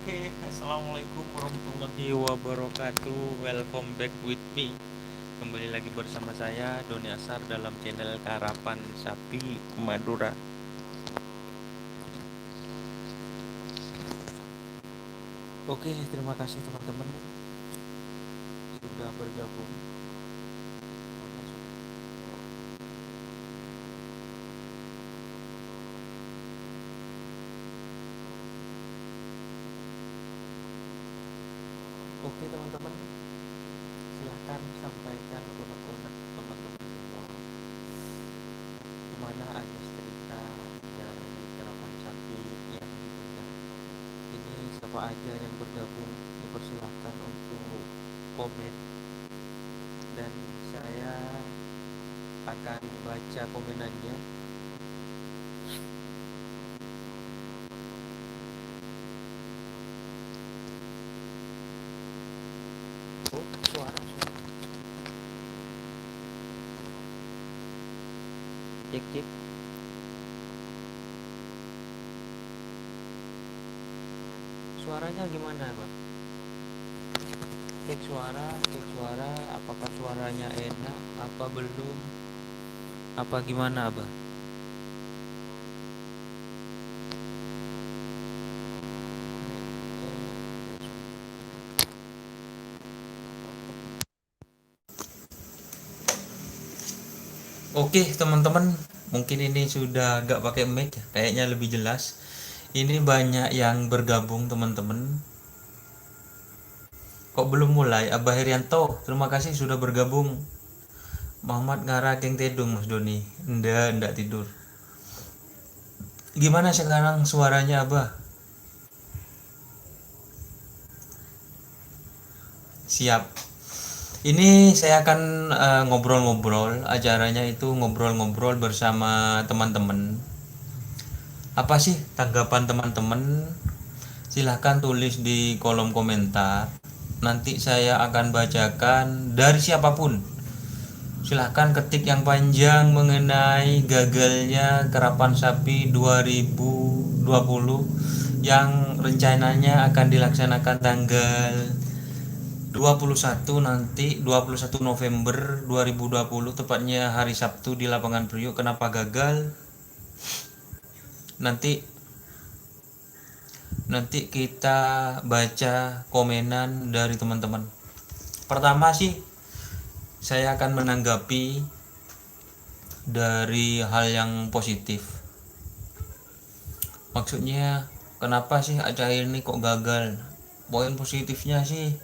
Oke, assalamualaikum warahmatullahi wabarakatuh. Welcome back with me. Kembali lagi bersama saya Doni Asar dalam channel Karapan Sapi Madura. Oke, terima kasih teman-teman sudah bergabung. Oke teman-teman, silahkan sampaikan unek-unek teman-teman semua gimana aja cerita dari Karapan Sapi yang ditunda. Ini siapa aja yang bergabung dipersilahkan untuk komen, dan saya akan baca komenannya. Oh, suara cek cek. Suaranya gimana, Pak? Cek suara, cek suara. Apakah suaranya enak? Apa belum? Apa gimana, Abah? Oke teman-teman, mungkin ini sudah gak pakai mic ya, kayaknya lebih jelas. Ini banyak yang bergabung teman-teman. Kok belum mulai? Abah Herianto, terima kasih sudah bergabung. Muhammad Ngara Keng Tedung, Mas Doni. Ndak tidur. Gimana sekarang suaranya, Abah? Siap. Ini saya akan ngobrol-ngobrol. Acaranya itu ngobrol-ngobrol bersama teman-teman. Apa sih tanggapan teman-teman? Silahkan tulis di kolom komentar. Nanti saya akan bacakan dari siapapun. Silahkan ketik yang panjang mengenai gagalnya Karapan Sapi 2020 yang rencananya akan dilaksanakan tanggal 21 nanti, 21 November 2020, tepatnya hari Sabtu di lapangan Priuk. Kenapa gagal? Nanti kita baca komenan dari teman-teman. Pertama sih saya akan menanggapi dari hal yang positif. Maksudnya kenapa sih acara ini kok gagal? Poin positifnya sih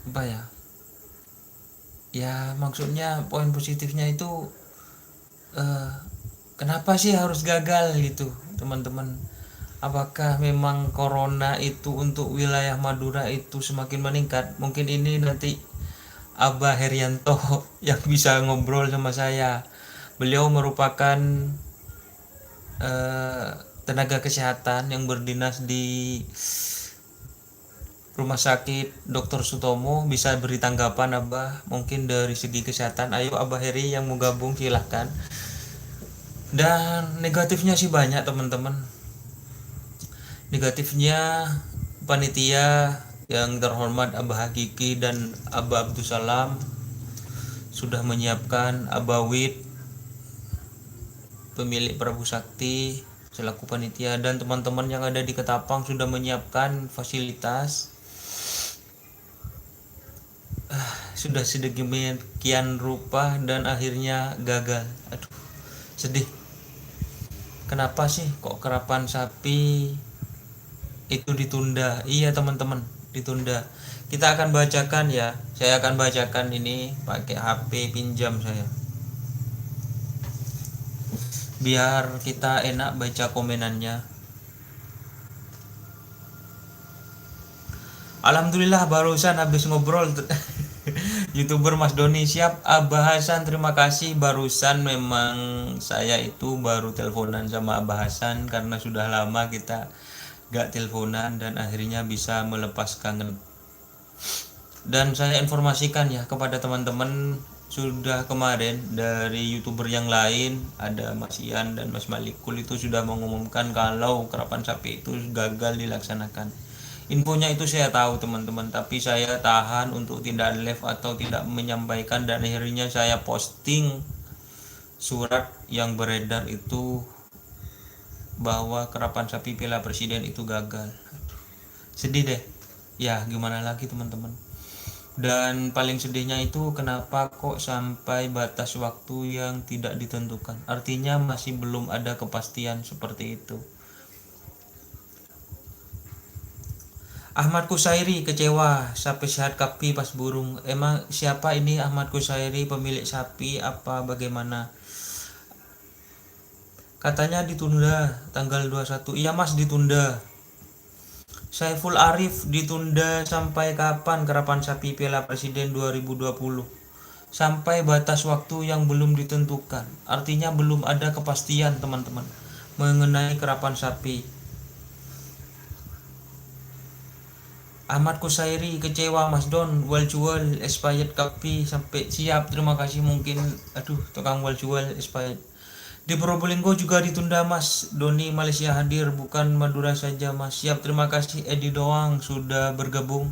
apa ya? Ya maksudnya poin positifnya itu eh, kenapa sih harus gagal gitu, teman-teman? Apakah memang corona itu untuk wilayah Madura itu semakin meningkat? Mungkin ini nanti Abah Herianto yang bisa ngobrol sama saya. Beliau merupakan eh, tenaga kesehatan yang berdinas di Rumah Sakit Dr. Sutomo. Bisa beri tanggapan Abah mungkin dari segi kesehatan. Ayo Abah Heri yang mau gabung silahkan. Dan negatifnya sih banyak teman-teman. Negatifnya panitia yang terhormat Abah Hakiki dan Abah Abdul Salam sudah menyiapkan Abah Wid, pemilik Prabu Sakti, selaku panitia, dan teman-teman yang ada di Ketapang sudah menyiapkan fasilitas. Sudah sedemikian rupa dan akhirnya gagal. Aduh, sedih. Kenapa sih kok Karapan Sapi itu ditunda? Iya teman-teman, ditunda. Kita akan bacakan ya. Saya akan bacakan ini pakai HP pinjam saya. Biar kita enak baca komenannya. Alhamdulillah barusan habis ngobrol. YouTuber Mas Doni siap. Abah Hasan terima kasih. Barusan memang saya itu baru teleponan sama Abah Hasan karena sudah lama kita gak teleponan dan akhirnya bisa melepas kangen. Dan saya informasikan ya kepada teman-teman, sudah kemarin dari youtuber yang lain, ada Mas Ian dan Mas Malikul itu sudah mengumumkan kalau karapan sapi itu gagal dilaksanakan. Infonya itu saya tahu teman-teman, tapi saya tahan untuk tidak live atau tidak menyampaikan, dan akhirnya saya posting surat yang beredar itu bahwa karapan sapi Piala Presiden itu gagal. Sedih deh. Ya, gimana lagi teman-teman. Dan paling sedihnya itu kenapa kok sampai batas waktu yang tidak ditentukan. Artinya masih belum ada kepastian seperti itu. Ahmad Kusairi kecewa, sapi sehat kapi pas burung. Emang siapa ini Ahmad Kusairi, pemilik sapi apa bagaimana? Katanya ditunda tanggal 21. Iya Mas, ditunda. Saiful Arif ditunda sampai kapan karapan sapi Piala Presiden 2020? Sampai batas waktu yang belum ditentukan. Artinya belum ada kepastian teman-teman mengenai karapan sapi. Ahmad Kusairi kecewa Mas Don, well jual expired kapi sampai siap, terima kasih. Mungkin tukang well jual expired. Di Probolinggo juga ditunda Mas Doni, Malaysia hadir bukan Madura saja Mas. Siap, terima kasih. Edi doang sudah bergabung.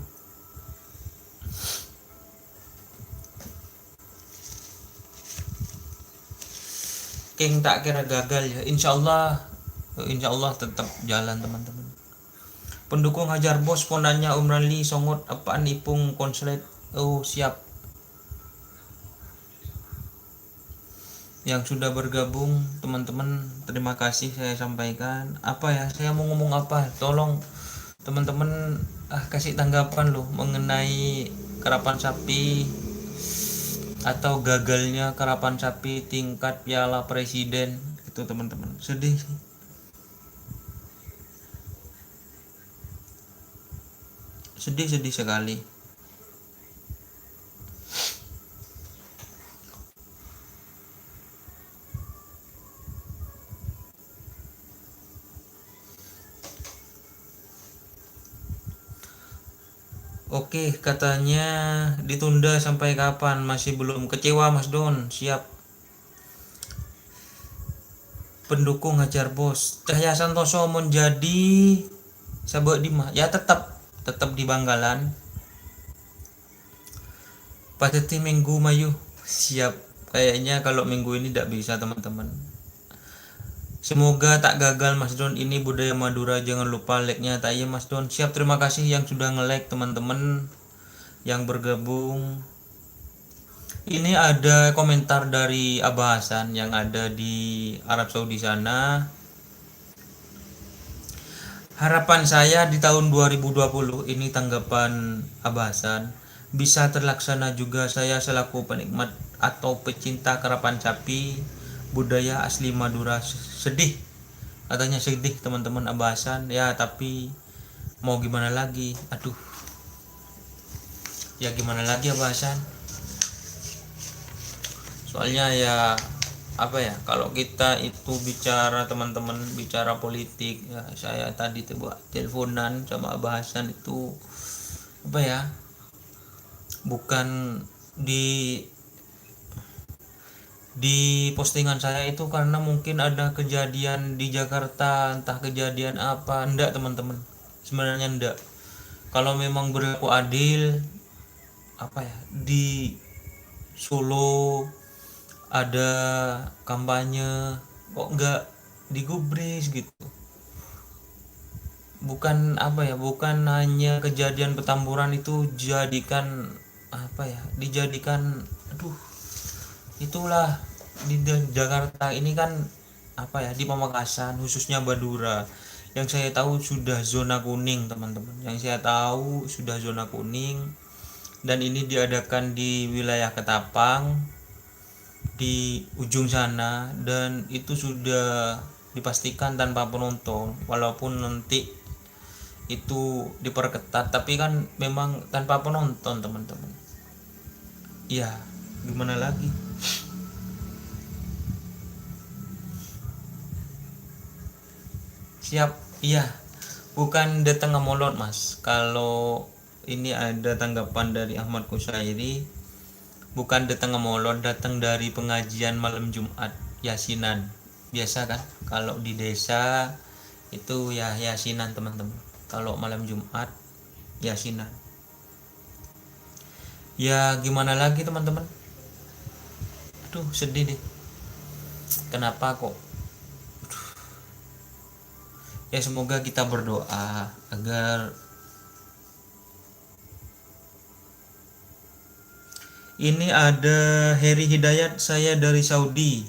King tak kira gagal ya. Insya Allah tetap jalan teman-teman. Pendukung Hajar Bos ponanya Umrali songot apaan ipung konslet. Oh siap. Yang sudah bergabung teman-teman, terima kasih saya sampaikan. Apa ya, saya mau ngomong apa, tolong teman-teman kasih tanggapan loh mengenai karapan sapi atau gagalnya karapan sapi tingkat Piala Presiden itu teman-teman. Sedih sih. Sedih sekali. Oke, katanya ditunda sampai kapan? Masih belum. Kecewa Mas Don. Siap. Pendukung Hajar Bos. Cahya Santoso menjadi sabuk Dima. Ya tetap di Banggalan. Pateti minggu Mayu. Siap. Kayaknya kalau minggu ini tidak bisa teman-teman. Semoga tak gagal Mas Don, ini budaya Madura, jangan lupa like-nya. Tak iya Mas Don. Siap, terima kasih yang sudah nge-like teman-teman yang bergabung. Ini ada komentar dari Abah Hasan yang ada di Arab Saudi sana. Harapan saya di tahun 2020 ini, tanggapan Abah Hasan, bisa terlaksana juga. Saya selaku penikmat atau pecinta karapan sapi budaya asli Madura sedih, katanya sedih teman-teman Abah Hasan. Ya tapi mau gimana lagi, ya gimana lagi Abah Hasan, soalnya ya kalau kita itu bicara teman-teman, bicara politik ya, saya tadi teleponan sama Abah Hasan itu bukan di postingan saya itu karena mungkin ada kejadian di Jakarta, entah kejadian apa. Enggak teman-teman, sebenarnya enggak. Kalau memang berlaku adil, di Solo ada kampanye kok enggak digubris gitu. Bukan bukan hanya kejadian Petamburan itu dijadikan itulah di Jakarta ini kan di Pamekasan khususnya Madura yang saya tahu sudah zona kuning teman-teman, yang saya tahu sudah zona kuning, dan ini diadakan di wilayah Ketapang di ujung sana, dan itu sudah dipastikan tanpa penonton, walaupun nanti itu diperketat tapi kan memang tanpa penonton teman-teman. Ya gimana lagi. Siap, iya, bukan datang Mas. Kalau ini ada tanggapan dari Ahmad Kusairi, bukan datang ngemolon, datang dari pengajian malam Jumat, yasinan. Biasa kan kalau di desa itu ya yasinan teman-teman. Kalau malam Jumat yasinan. Ya gimana lagi teman-teman? Aduh sedih deh. Kenapa kok? Ya semoga kita berdoa agar ini ada Heri Hidayat, saya dari Saudi.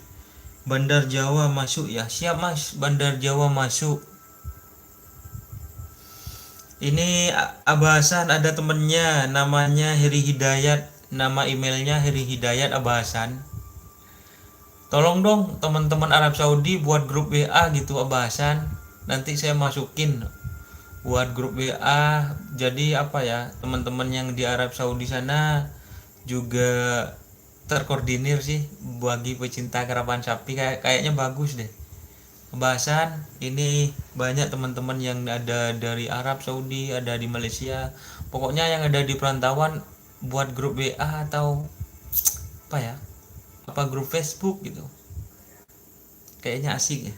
Bandar Jawa masuk ya. Siap Mas, Bandar Jawa masuk. Ini Abah Hasan ada temennya namanya Heri Hidayat. Nama emailnya Heri Hidayat Abah Hasan. Tolong dong teman-teman Arab Saudi buat grup WA gitu Abah Hasan. Nanti saya masukin buat grup WA. Jadi apa ya, teman-teman yang di Arab Saudi sana juga terkoordinir sih bagi pecinta karapan sapi, kayaknya bagus deh. Pembahasan ini banyak teman-teman yang ada dari Arab Saudi, ada di Malaysia, pokoknya yang ada di perantauan buat grup WA atau apa ya, apa grup Facebook gitu, kayaknya asik ya.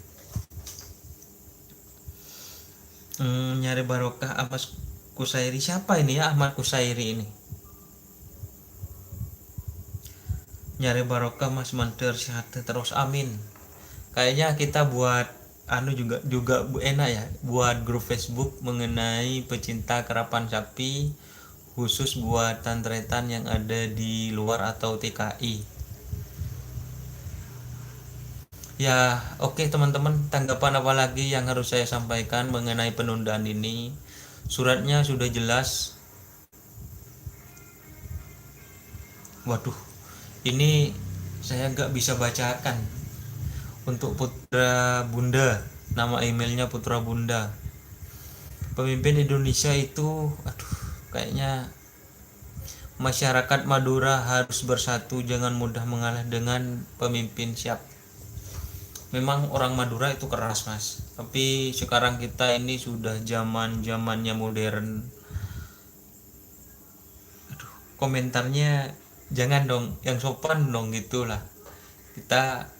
Nyari barokah Ahmad Kusairi, siapa ini ya Ahmad Kusairi ini? Nyari barokah Mas Manter sehat terus amin. Kayaknya kita buat anu juga enak ya, buat grup Facebook mengenai pecinta karapan sapi khusus buat tantretan yang ada di luar atau TKI. Ya, oke teman-teman, tanggapan apa lagi yang harus saya sampaikan mengenai penundaan ini? Suratnya sudah jelas. Waduh, ini saya nggak bisa bacakan. Untuk Putra Bunda, nama emailnya Putra Bunda. Pemimpin Indonesia itu, aduh, kayaknya masyarakat Madura harus bersatu, jangan mudah mengalah dengan pemimpin. Siap. Memang orang Madura itu keras Mas, tapi sekarang kita ini sudah zamannya modern. Aduh, komentarnya jangan dong, yang sopan dong gitulah. Kita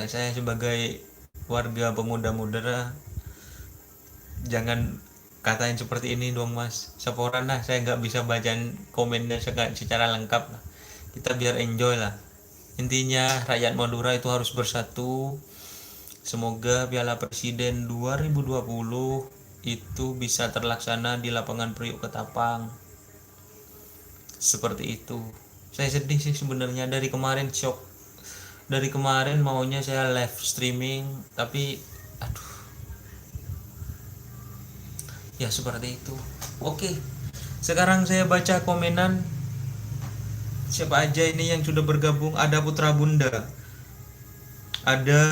saya sebagai warga pemuda Madura jangan katain seperti ini dong Mas. Seporan lah, saya nggak bisa bacain komennya secara lengkap lah. Kita biar enjoy lah. Intinya rakyat Madura itu harus bersatu. Semoga Piala Presiden 2020 itu bisa terlaksana di lapangan Priuk Ketapang. Seperti itu. Saya sedih sih sebenarnya, dari kemarin shock. Dari kemarin maunya saya live streaming, tapi aduh. Ya seperti itu. Oke. Sekarang saya baca komenan. Siapa aja ini yang sudah bergabung? Ada Putra Bunda, ada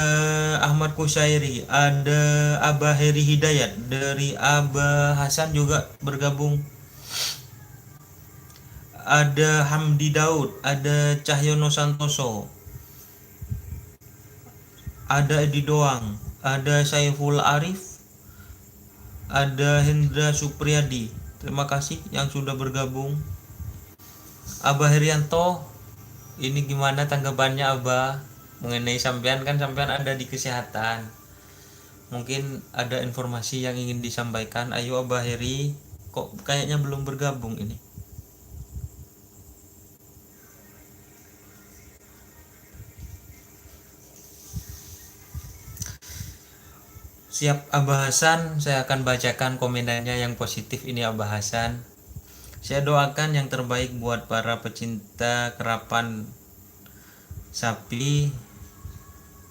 Ahmad Kusairi, ada Abah Heri Hidayat, dari Abah Hasan juga bergabung, ada Hamdi Daud, ada Cahyono Santoso, ada Edi Doang, ada Saiful Arif, ada Hendra Supriyadi. Terima kasih yang sudah bergabung. Abah Herianto, ini gimana tanggapannya Abah mengenai sampean, kan sampean ada di kesehatan, mungkin ada informasi yang ingin disampaikan. Ayo Abah Heri, kok kayaknya belum bergabung ini. Siap Abah Hasan, saya akan bacakan komentarnya yang positif ini Abah Hasan. Saya doakan yang terbaik buat para pecinta karapan sapi,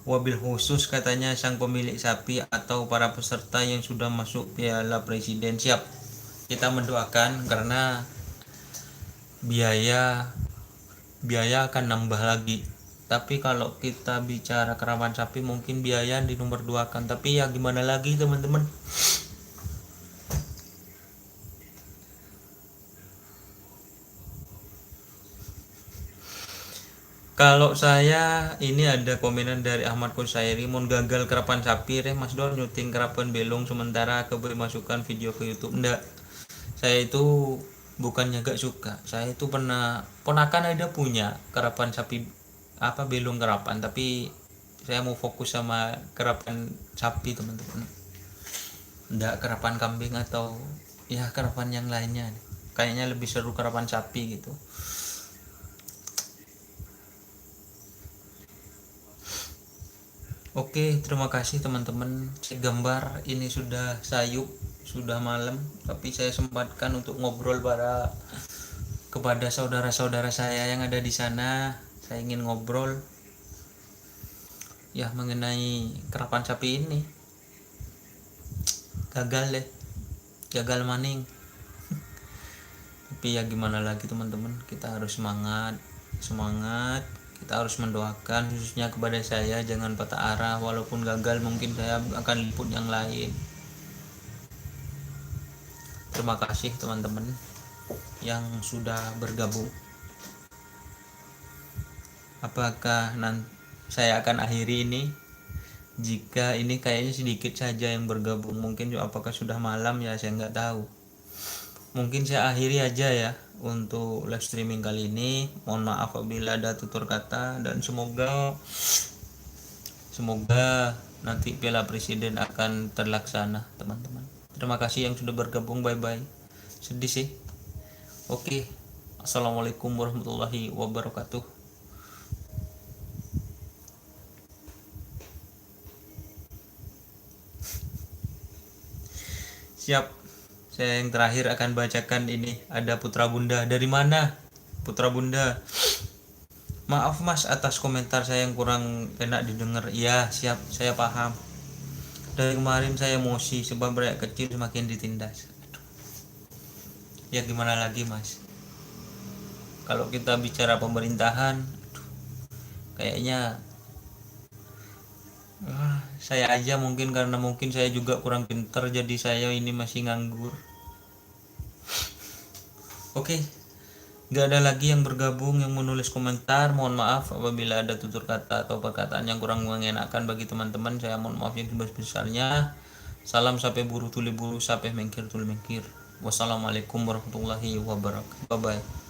wabil khusus katanya sang pemilik sapi atau para peserta yang sudah masuk Piala Presiden. Siap, kita mendoakan karena biaya akan nambah lagi. Tapi kalau kita bicara karapan sapi mungkin biaya di nomor 2 kan, tapi ya gimana lagi teman-teman. Kalau saya ini ada komenan dari Ahmad Kusairi, mau gagal karapan sapi Mas Dor nyuting karapan belong sementara ke masukkan video ke YouTube. Enggak, saya itu bukannya gak suka, saya itu pernah, ponakan ada punya kerapan sapi, apa, belung kerapan, tapi saya mau fokus sama kerapan sapi teman-teman, enggak kerapan kambing atau ya kerapan yang lainnya. Kayaknya lebih seru kerapan sapi gitu. Oke, terima kasih teman-teman. Gambar ini sudah sayup, sudah malam, tapi saya sempatkan untuk ngobrol kepada saudara-saudara saya yang ada di sana. Saya ingin ngobrol ya mengenai kerapan sapi ini. Gagal deh, gagal maning. Tapi ya gimana lagi teman-teman, kita harus semangat, kita harus mendoakan, khususnya kepada saya, jangan patah arah. Walaupun gagal, mungkin saya akan liput yang lain. Terima kasih teman-teman yang sudah bergabung. Apakah nanti saya akan akhiri ini? Jika ini kayaknya sedikit saja yang bergabung, mungkin apakah sudah malam ya, saya nggak tahu. Mungkin saya akhiri aja ya untuk live streaming kali ini. Mohon maaf apabila ada tutur kata, dan semoga nanti Piala Presiden akan terlaksana teman-teman. Terima kasih yang sudah bergabung. Bye bye. Sedih sih. Oke. Assalamualaikum warahmatullahi wabarakatuh. Siap. Saya yang terakhir akan bacakan ini. Ada Putra Bunda. Dari mana? Putra Bunda. Maaf mas atas komentar saya yang kurang enak didengar. Ya siap, saya paham. Dari kemarin saya emosi sebab rakyat kecil semakin ditindas. Ya gimana lagi mas, kalau kita bicara pemerintahan, kayaknya saya aja mungkin, karena mungkin saya juga kurang pintar, jadi saya ini masih nganggur. Oke, gak ada lagi yang bergabung yang menulis komentar. Mohon maaf apabila ada tutur kata atau perkataan yang kurang mengenakan bagi teman-teman. Saya mohon maaf yang sebesar-besarnya. Salam sampai buruh tuli buruh, sampai mengkir tuli mengkir. Wassalamualaikum warahmatullahi wabarakatuh. Bye bye.